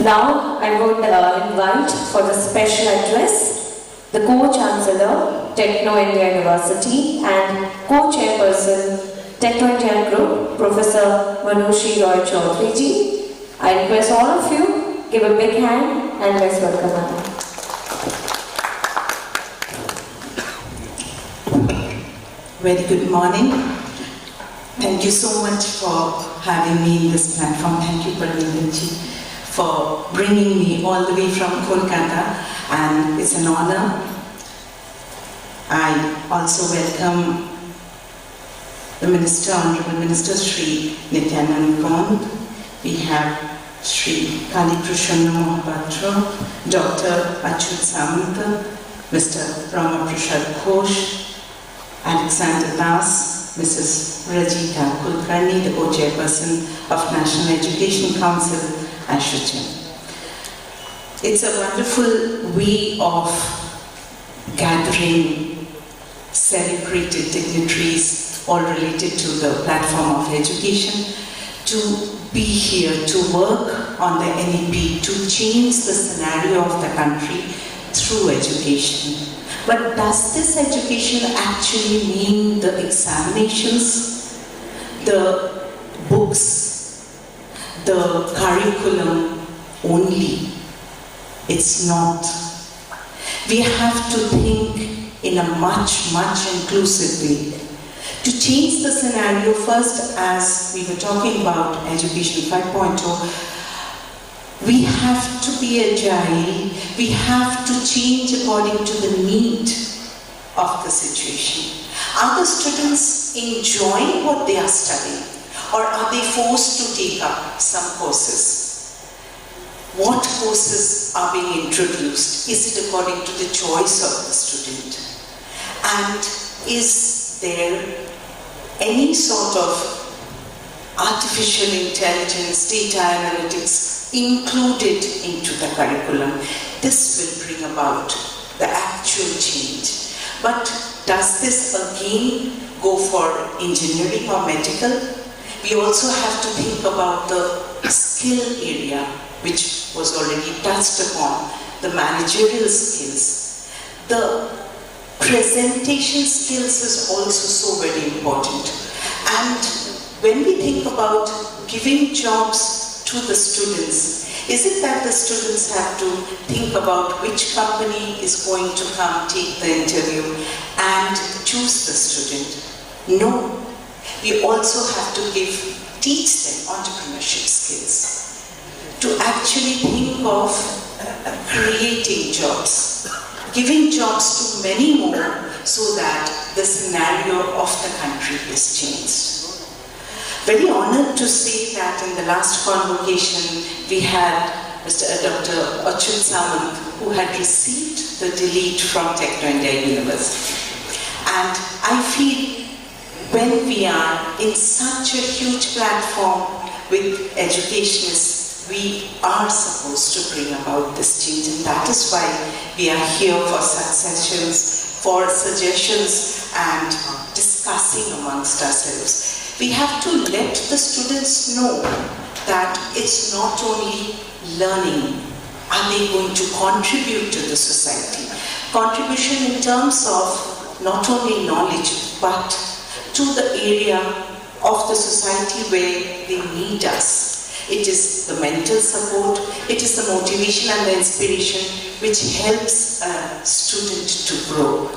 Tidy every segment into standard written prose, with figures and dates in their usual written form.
Now I would invite for the special address the Co-Chancellor, Techno India University and Co-Chairperson, Techno India Group, Professor Manushi Roy Chaudhary ji. I request all of you, give a big hand and let's welcome her. Very good morning. Thank you so much for having me in this platform. Thank you, Parvinder ji, for bringing me all the way from Kolkata, and it's an honor. I also welcome the Minister, Honorable Minister Shri Nityanand Kond. We have Shri Kali Krishna Mohapatra, Dr. Achyut Samant, Mr. Rama Prasad Ghosh, Alexander Das, Mrs. Rajita Kulkarni, the co-chairperson of National Education Council, Ashujan. It's a wonderful way of gathering celebrated dignitaries, all related to the platform of education, to be here to work on the NEP, to change the scenario of the country through education. But does this education actually mean the examinations, the books, the curriculum only? It's not. We have to think in a much inclusive way. To change the scenario, first, as we were talking about Education 5.0, we have to be agile, we have to change according to the need of the situation. Are the students enjoying what they are studying, or are they forced to take up some courses? What courses are being introduced? Is it according to the choice of the student? And is there any sort of artificial intelligence, data analytics included into the curriculum? This will bring about the actual change. But does this again go for engineering or medical? We also have to think about the skill area, which was already touched upon, the managerial skills. The presentation skills is also so very important. And when we think about giving jobs to the students, is it that the students have to think about which company is going to come take the interview and choose the student? No. We also have to teach them entrepreneurship skills, to actually think of creating jobs, giving jobs to many more, so that the scenario of the country is changed. Very honored to say that in the last convocation we had Dr. Achyut Samant, who had received the delete from Techno India University. And I feel when we are in such a huge platform with educationists, we are supposed to bring about this change, and that is why we are here for such sessions, for suggestions and discussing amongst ourselves. We have to let the students know that it's not only learning, are they going to contribute to the society? Contribution in terms of not only knowledge, but to the area of the society where they need us. It is the mental support, it is the motivation and the inspiration which helps a student to grow.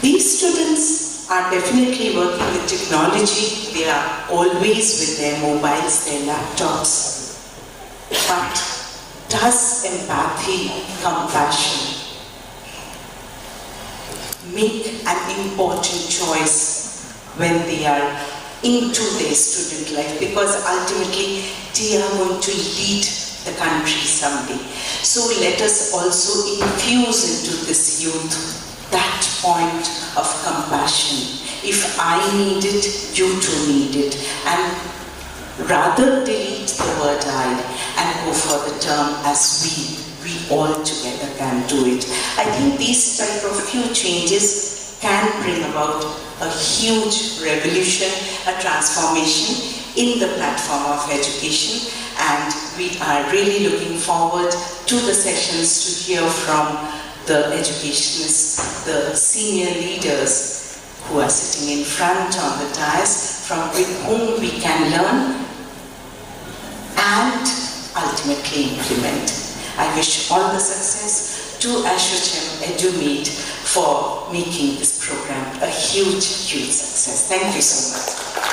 These students are definitely working with technology. They are always with their mobiles, their laptops. But does empathy, compassion make an important choice when they are into their student life? Because ultimately they are going to lead the country someday. So let us also infuse into this youth that point of compassion. If I need it, you too need it. And rather delete the word I and go for the term as we all together can do it. I think these type of few changes can bring about a huge revolution, a transformation in the platform of education, and we are really looking forward to the sessions to hear from the educationists, the senior leaders who are sitting in front on the dais, from with whom we can learn and ultimately implement. I wish all the success to ASSOCHAM EduMeet for making this program a huge, huge success. Thank you so much.